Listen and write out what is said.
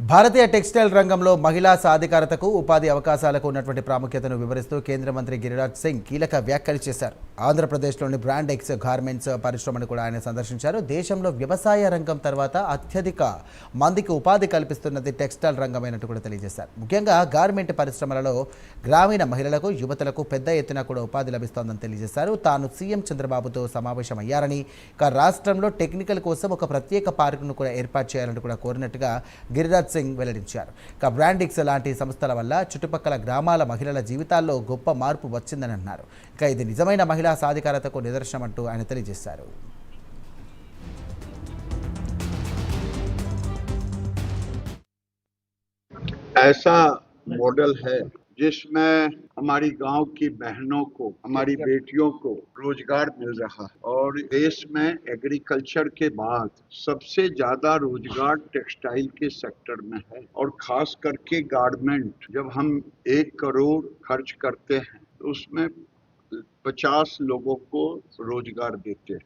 భారతీయ textile రంగంలో మహిళా సాధికారతకు ఉపాధి అవకాశాలకు ఉన్నటువంటి ప్రాముఖ్యతను వివరిస్తూ కేంద్ర మంత్రి గిరిరాజ్ సింగ్ కీలక వ్యాఖ్యలు చేశారు. ఆంధ్రప్రదేశ్లోని బ్రాండ్ ఎక్స్ గార్మెంట్స్ పరిశ్రమను కూడా ఆయన సందర్శించారు. దేశంలో వ్యవసాయ రంగం తర్వాత అత్యధిక మందికి ఉపాధి కల్పిస్తున్నది టెక్స్టైల్ రంగమైనట్టు కూడా తెలియజేశారు. ముఖ్యంగా గార్మెంట్ పరిశ్రమలలో గ్రామీణ మహిళలకు, యువతలకు పెద్ద ఎత్తున కూడా ఉపాధి లభిస్తోందని తెలియజేశారు. తాను సీఎం చంద్రబాబుతో సమావేశమయ్యారని, రాష్ట్రంలో టెక్నికల్ కోసం ఒక ప్రత్యేక పార్కును కూడా ఏర్పాటు చేయాలని కూడా కోరినట్టుగా గిరిరాజ్ సింగ్ వెల్లడించారు. బ్రాండిక్స్ లాంటి సంస్థల వల్ల చుట్టుపక్కల గ్రామాల మహిళల జీవితాల్లో గొప్ప మార్పు వచ్చిందని అన్నారు. ఇది నిజమైన మహిళా సాధికారతకు నిదర్శనం అంటూ ఆయన తెలియజేశారు. ऐसा मॉडल है जिसमें हमारी गांव की बहनों को, हमारी बेटियों को रोजगार मिल रहा है और देश में एग्रीकल्चर के बाद सबसे ज्यादा रोजगार टेक्सटाइल के सेक्टर में है और खास करके गारमेंट। जब हम 1 करोड़ खर्च करते हैं तो उसमें 50 लोगों को रोजगार देते हैं।